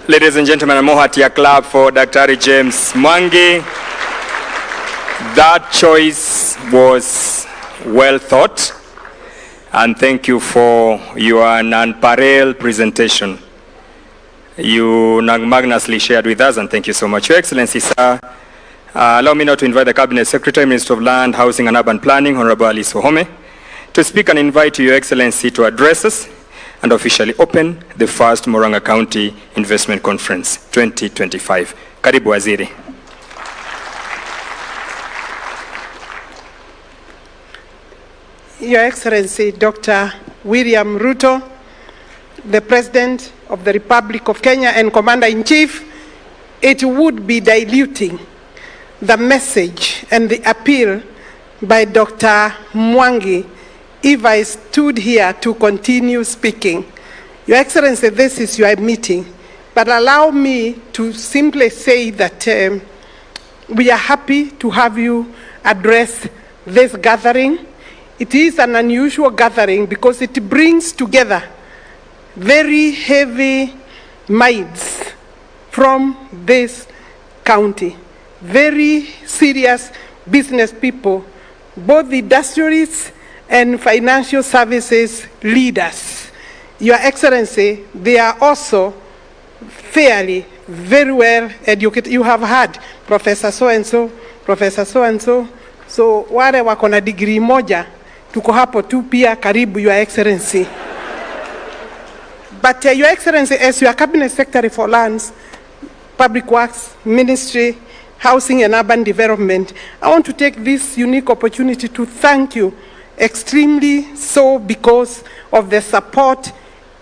Ladies and gentlemen, a more heartier clap for Dr. James Mwangi. That choice was well thought, and thank you for your non-parallel presentation. You magnously shared with us, and thank you so much. Your Excellency, sir, allow me now to invite the Cabinet Secretary, Minister of Land, Housing and Urban Planning, Honorable Alice Wahome, to speak and invite Your Excellency to address us and officially open the first Murang'a County Investment Conference 2025. Karibu Waziri. Your Excellency, Dr. William Ruto, the President of the Republic of Kenya and Commander-in-Chief, it would be diluting the message and the appeal by Dr. Mwangi if I stood here to continue speaking. Your Excellency, this is your meeting, but allow me to simply say that we are happy to have you address this gathering. It is an unusual gathering because it brings together very heavy minds from this county, very serious business people, both the industrialists and financial services leaders. Your Excellency, they are also fairly, very well educated. You have had Professor so-and-so, Professor so-and-so, so wale wako na degree moja, tuko hapo tu pia karibu, Your Excellency. But Your Excellency, as your Cabinet Secretary for Lands, Public Works, Ministry, Housing and Urban Development, I want to take this unique opportunity to thank you extremely so because of the support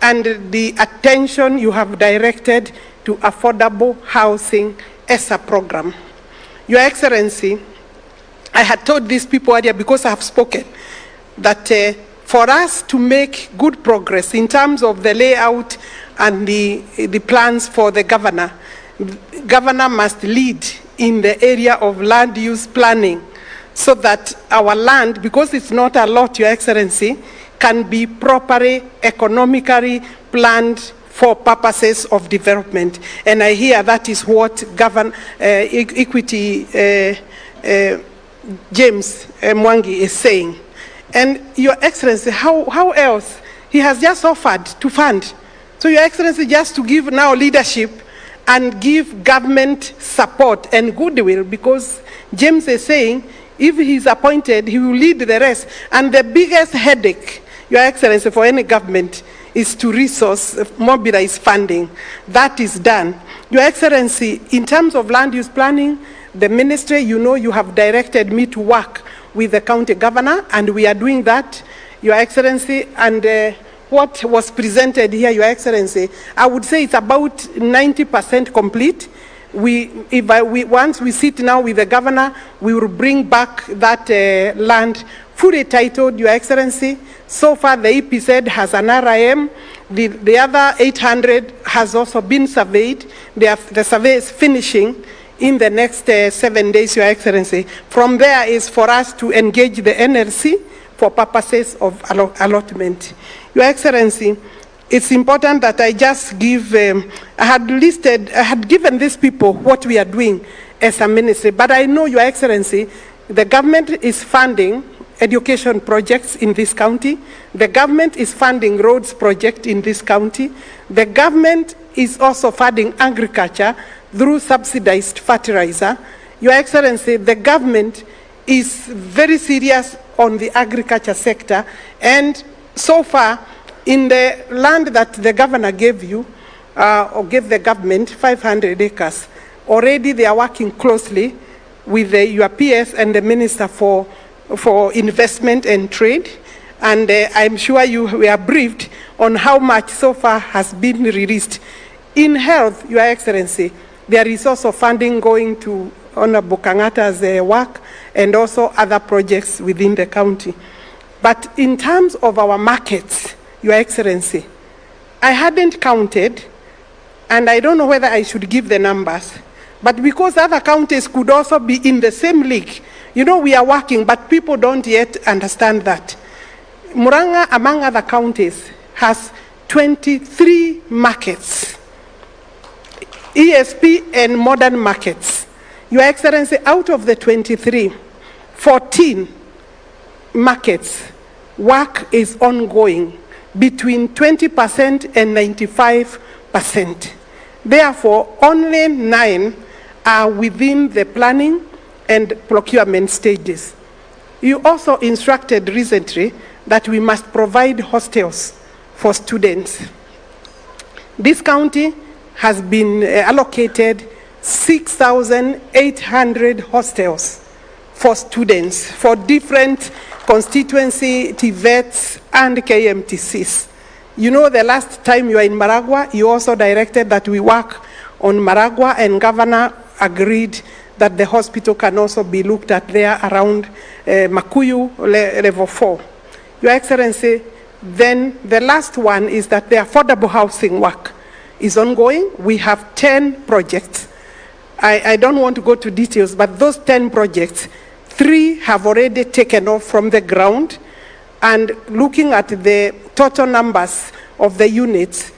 and the attention you have directed to affordable housing as a program. Your Excellency, I had told these people earlier, because I have spoken, that for us to make good progress in terms of the layout and the plans for the governor must lead in the area of land use planning so that our land, because it's not a lot, Your Excellency, can be properly, economically planned for purposes of development. And I hear that is what Equity James Mwangi is saying. And Your Excellency, how else? He has just offered to fund. So Your Excellency, just to give now leadership and give government support and goodwill, because James is saying if he's appointed, he will lead the rest. And the biggest headache, Your Excellency, for any government is to mobilize funding. That is done. Your Excellency, in terms of land use planning, the ministry, you know, you have directed me to work with the county governor, and we are doing that, Your Excellency. And what was presented here, Your Excellency, I would say it's about 90% complete. Once we sit now with the governor, we will bring back that land fully titled, Your Excellency. So far, the EPZ has an RIM. The other 800 has also been surveyed. The survey is finishing in the next 7 days, Your Excellency. From there is for us to engage the NLC for purposes of allotment. Your Excellency, it's important that I just give, I had given these people what we are doing as a ministry, but I know, Your Excellency, the government is funding education projects in this county. The government is funding roads project in this county. The government is also funding agriculture through subsidized fertilizer. Your Excellency, the government is very serious on the agriculture sector, and so far, in the land that the governor gave you, or gave the government, 500 acres, already they are working closely with your PS and the Minister for Investment and Trade, and I'm sure you were briefed on how much so far has been released. In health, Your Excellency, there is also funding going to Honorable Kangata's work and also other projects within the county. But in terms of our markets, Your Excellency, I hadn't counted, and I don't know whether I should give the numbers, but because other counties could also be in the same league, you know, we are working, but people don't yet understand that. Murang'a, among other counties, has 23 markets. ESP and modern markets. Your Excellency, out of the 23, 14 markets, work is ongoing between 20% and 95%. Therefore, only 9 are within the planning and procurement stages. You also instructed recently that we must provide hostels for students. This county has been allocated 6,800 hostels for students for different constituency, TVETs, and KMTCs. You know, the last time you were in Maragua, you also directed that we work on Maragua, and Governor agreed that the hospital can also be looked at there around Makuyu level 4. Your Excellency, then the last one is that the affordable housing work is ongoing. We have 10 projects. I don't want to go to details, but those 10 projects, 3 have already taken off from the ground, and looking at the total numbers of the units,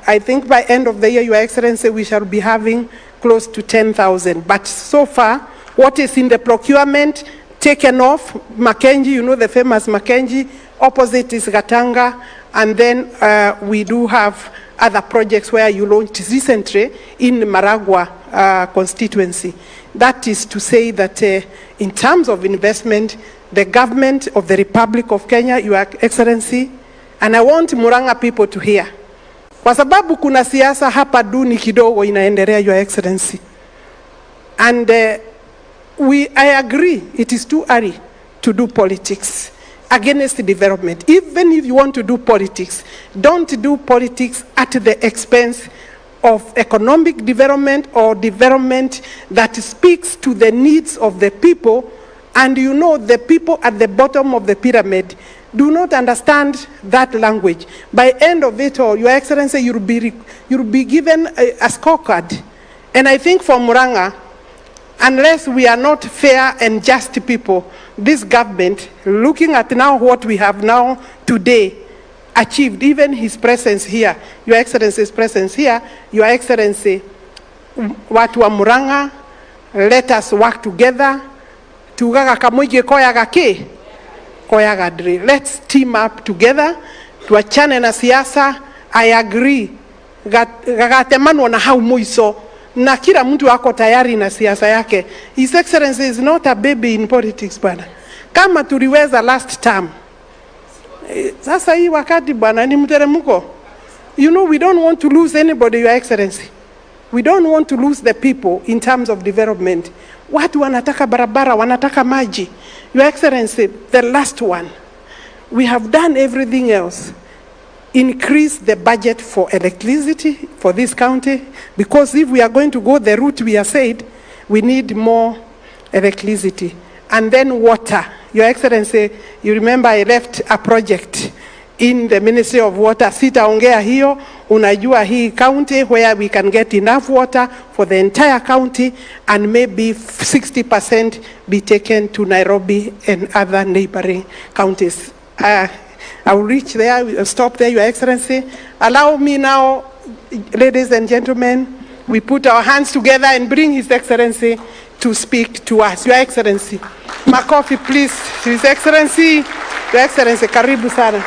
I think by end of the year, Your Excellency, we shall be having close to 10,000. But so far, what is in the procurement taken off, Mackenzie, you know the famous Mackenzie, opposite is Gatanga, and then we do have other projects where you launched recently in Maragua constituency. That is to say that in terms of investment, the government of the Republic of Kenya, Your Excellency, and I want Murang'a people to hear, kwa sababu kuna siasa hapa duni kidogo inaendelea, Your Excellency. And I agree, it is too early to do politics against development. Even if you want to do politics, don't do politics at the expense of economic development or development that speaks to the needs of the people. And you know, the people at the bottom of the pyramid do not understand that language. By end of it all, Your Excellency, you'll be given a scorecard. And I think for Murang'a, unless we are not fair and just people, this government, looking at now what we have now today, achieved, even his presence here, Your Excellency's presence here, Your Excellency, watu wa Murang'a, let us work together. Tugaga kamuige koyaga ke? Koyaga dri. Let's team up together. Tuachane na siasa. I agree. Gagatemanwa na hau muiso. Na kila mtu wako tayari na siasa yake. His Excellency is not a baby in politics, bwana. Kama tuliweza last term. Sasa hii wakati bwana ni Mteremko. You know, we don't want to lose anybody, Your Excellency. We don't want to lose the people in terms of development. Watu wanataka barabara, wanataka maji. Your Excellency, the last one. We have done everything else. Increase the budget for electricity for this county, because if we are going to go the route we have said, we need more electricity. And then water. Your Excellency, you remember I left a project in the Ministry of Water. Sitaongea hiyo, unajua hii county where we can get enough water for the entire county, and maybe 60% be taken to Nairobi and other neighboring counties. I will reach there, I will stop there, Your Excellency. Allow me now, ladies and gentlemen, we put our hands together and bring His Excellency to speak to us. Your Excellency, makofi please, His Excellency, Your Excellency, karibu sana.